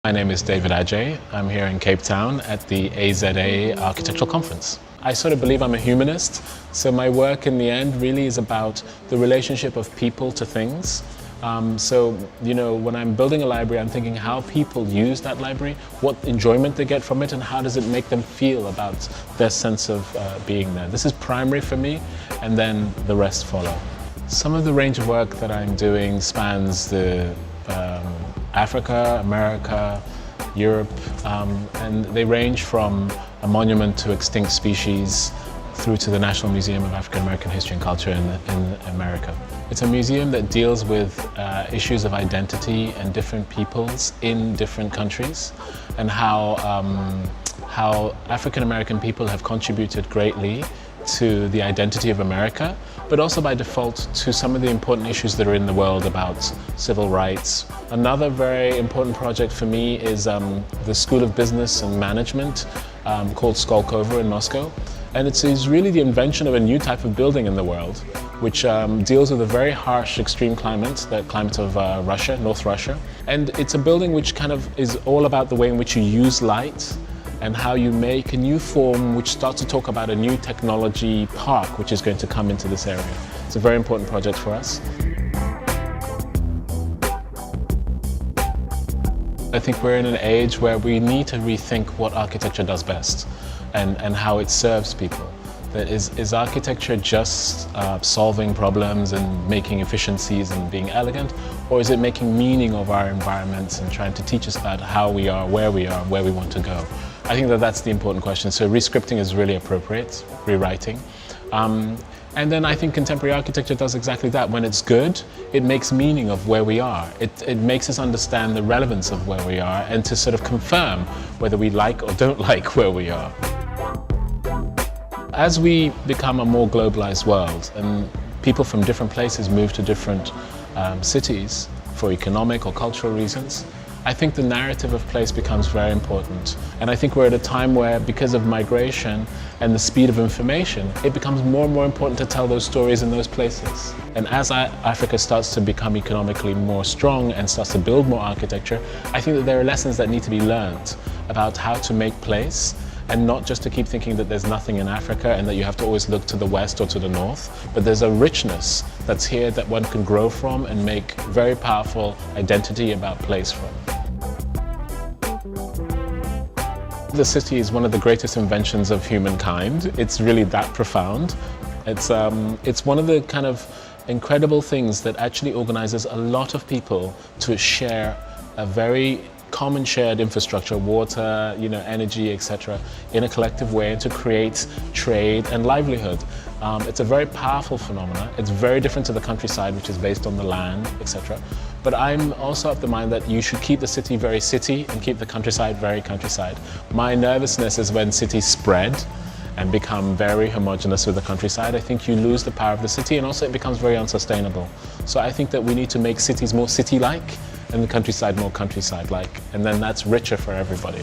My name is David Adjaye. I'm here in Cape Town at the AZA Architectural Conference. I sort of believe I'm a humanist, so my work in the end really is about the relationship of people to things. When I'm building a library, I'm thinking how people use that library, what enjoyment they get from it, and how does it make them feel about their sense of being there. This is primary for me, and then the rest follow. Some of the range of work that I'm doing spans the Africa, America, Europe, and they range from a monument to extinct species through to the National Museum of African American History and Culture in America. It's a museum that deals with issues of identity and different peoples in different countries, and how African American people have contributed greatly to the identity of America, but also by default to some of the important issues that are in the world about civil rights. Another very important project for me is the School of Business and Management called Skolkovo in Moscow. And it's really the invention of a new type of building in the world, which deals with a very harsh extreme climate, the climate of Russia, North Russia. And it's a building which kind of is all about the way in which you use light and how you make a new form which starts to talk about a new technology park which is going to come into this area. It's a very important project for us. I think we're in an age where we need to rethink what architecture does best and how it serves people. That is architecture just solving problems and making efficiencies and being elegant, or is it making meaning of our environments and trying to teach us about how we are, where we want to go? I think that that's the important question. So re-scripting is really appropriate, rewriting. And then I think contemporary architecture does exactly that. When it's good, it makes meaning of where we are. It makes us understand the relevance of where we are and to sort of confirm whether we like or don't like where we are. As we become a more globalized world and people from different places move to different cities for economic or cultural reasons, I think the narrative of place becomes very important. And I think we're at a time where, because of migration and the speed of information, it becomes more and more important to tell those stories in those places. And as Africa starts to become economically more strong and starts to build more architecture, I think that there are lessons that need to be learned about how to make place, and not just to keep thinking that there's nothing in Africa and that you have to always look to the west or to the north, but there's a richness that's here that one can grow from and make very powerful identity about place from. The city is one of the greatest inventions of humankind. It's really that profound. It's one of the kind of incredible things that actually organizes a lot of people to share a very common shared infrastructure, water, energy, etc., in a collective way, and to create trade and livelihood. It's a very powerful phenomenon. It's very different to the countryside, which is based on the land, etc. But I'm also of the mind that you should keep the city very city and keep the countryside very countryside. My nervousness is when cities spread and become very homogeneous with the countryside. I think you lose the power of the city, and also it becomes very unsustainable. So I think that we need to make cities more city-like and the countryside more countryside-like, and then that's richer for everybody.